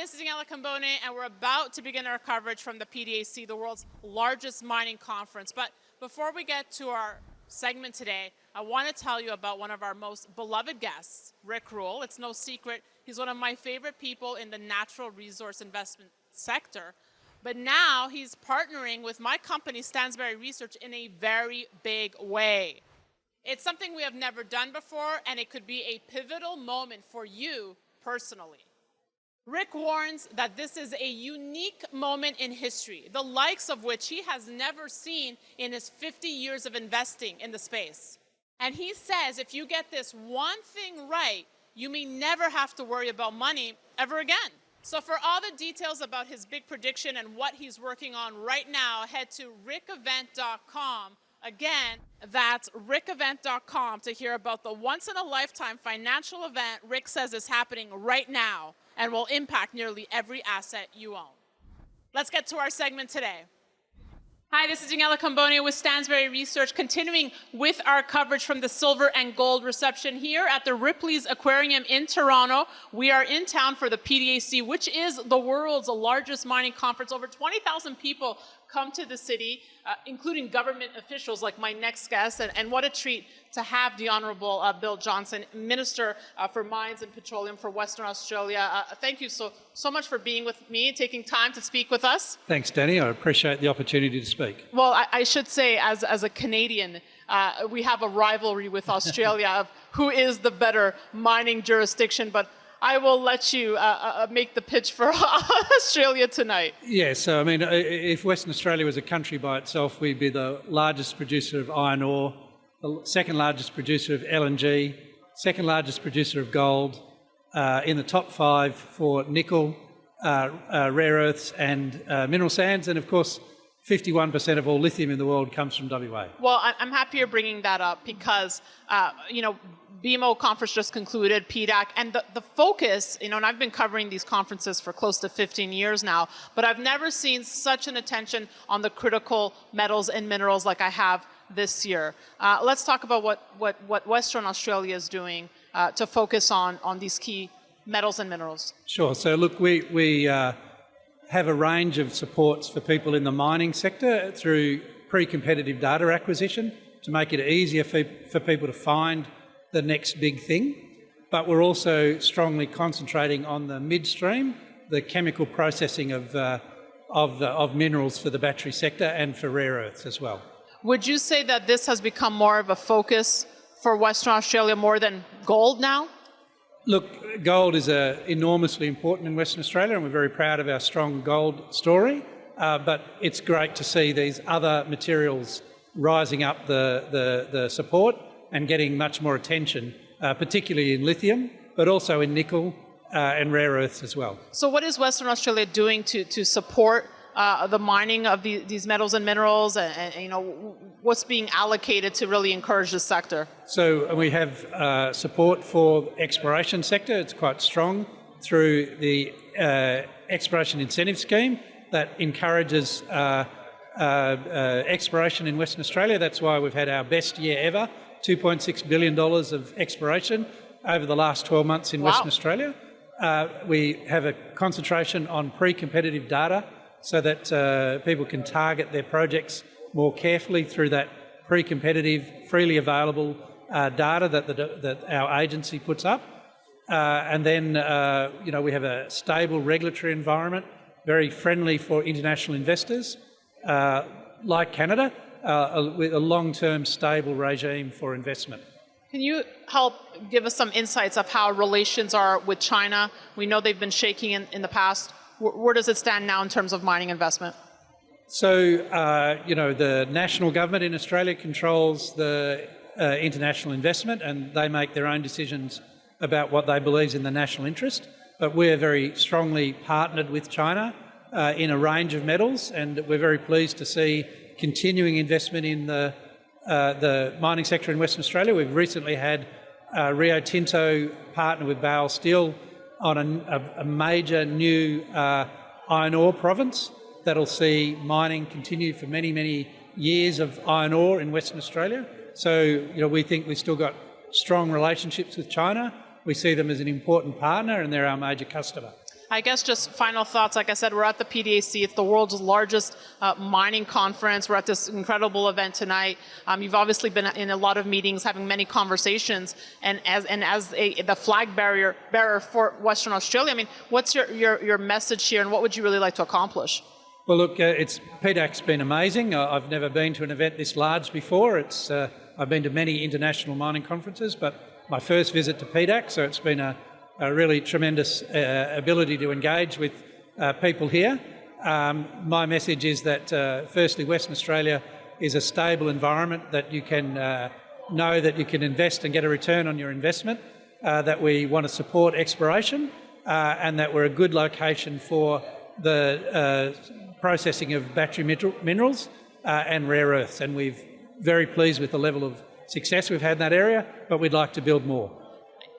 this is Daniela Cambone, and we're about to begin our coverage from the PDAC, the world's largest mining conference. But before we get to our segment today, I want to tell you about one of our most beloved guests, Rick Rule. It's no secret, he's one of my favorite people in the natural resource investment sector. But now he's partnering with my company, Stansberry Research, in a very big way. It's something we have never done before, and it could be a pivotal moment for you personally. Rick warns that this is a unique moment in history, the likes of which he has never seen in his 50 years of investing in the space. And he says if you get this one thing right, you may never have to worry about money ever again. So for all the details about his big prediction and what he's working on right now, head to rickevent.com. Again, that's rickevent.com to hear about the once-in-a-lifetime financial event Rick says is happening right now and will impact nearly every asset you own. Let's get to our segment today. Hi, this is Daniela Cambone with Stansberry Research, continuing with our coverage from the silver and gold reception here at the Ripley's Aquarium in Toronto. We are in town for the PDAC, which is the world's largest mining conference. Over 20,000 people come to the city, including government officials like my next guest, and what a treat to have the Honourable Bill Johnston, Minister for Mines and Petroleum for Western Australia. Thank you so much for being with me, taking time to speak with us. Thanks, Danny. I appreciate the opportunity to speak. Well, I should say, as a Canadian, we have a rivalry with Australia of who is the better mining jurisdiction, but I will let you make the pitch for Australia tonight. Yeah, so I mean, if Western Australia was a country by itself, we'd be the largest producer of iron ore, the second largest producer of LNG, second largest producer of gold, in the top 5 for nickel, rare earths and mineral sands, and of course 51% of all lithium in the world comes from WA. Well, I'm happy you're bringing that up because, BMO conference just concluded, PDAC, and the focus, and I've been covering these conferences for close to 15 years now, but I've never seen such an attention on the critical metals and minerals like I have this year. Let's talk about what Western Australia is doing to focus on these key metals and minerals. Sure. So look, we have a range of supports for people in the mining sector through pre-competitive data acquisition to make it easier for people to find the next big thing. But we're also strongly concentrating on the midstream, the chemical processing of minerals for the battery sector and for rare earths as well. Would you say that this has become more of a focus for Western Australia more than gold now? Look, gold is enormously important in Western Australia, and we're very proud of our strong gold story, but it's great to see these other materials rising up the support and getting much more attention, particularly in lithium, but also in nickel and rare earths as well. So what is Western Australia doing to support the mining of these metals and minerals, and what's being allocated to really encourage this sector? So we have support for the exploration sector. It's quite strong through the exploration incentive scheme that encourages exploration in Western Australia. That's why we've had our best year ever, $2.6 billion of exploration over the last 12 months in Western Australia. We have a concentration on pre-competitive data so that people can target their projects more carefully through that pre-competitive, freely available data that our agency puts up. And then, we have a stable regulatory environment, very friendly for international investors, like Canada, with a long-term stable regime for investment. Can you help give us some insights of how relations are with China? We know they've been shaking in the past. Where does it stand now in terms of mining investment? So, the national government in Australia controls the international investment, and they make their own decisions about what they believe is in the national interest. But we're very strongly partnered with China in a range of metals, and we're very pleased to see continuing investment in the mining sector in Western Australia. We've recently had Rio Tinto partner with Baowu Steel on a major new iron ore province that'll see mining continue for many, many years of iron ore in Western Australia. So, we think we've still got strong relationships with China. We see them as an important partner, and they're our major customer. I guess just final thoughts. Like I said, we're at the PDAC. It's the world's largest mining conference. We're at this incredible event tonight. You've obviously been in a lot of meetings, having many conversations, and as the flag bearer for Western Australia, I mean, what's your message here, and what would you really like to accomplish? Well, look, PDAC's been amazing. I've never been to an event this large before. I've been to many international mining conferences, but my first visit to PDAC, so it's been a really tremendous ability to engage with people here. My message is that, firstly, Western Australia is a stable environment that you can know that you can invest and get a return on your investment, that we want to support exploration, and that we're a good location for the processing of battery minerals and rare earths. And we're very pleased with the level of success we've had in that area, but we'd like to build more.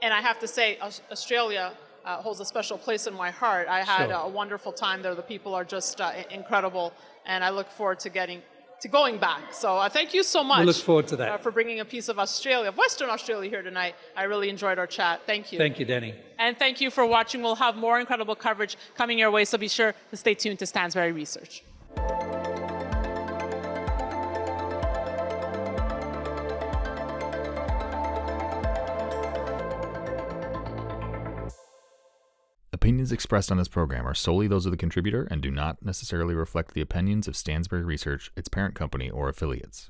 And I have to say, Australia holds a special place in my heart. I had a wonderful time there. The people are just incredible, and I look forward to going back. So thank you so much. We look forward to that. For bringing a piece of Australia, of Western Australia here tonight. I really enjoyed our chat. Thank you. Thank you, Danny. And thank you for watching. We'll have more incredible coverage coming your way, so be sure to stay tuned to Stansberry Research. Opinions expressed on this program are solely those of the contributor and do not necessarily reflect the opinions of Stansberry Research, its parent company, or affiliates.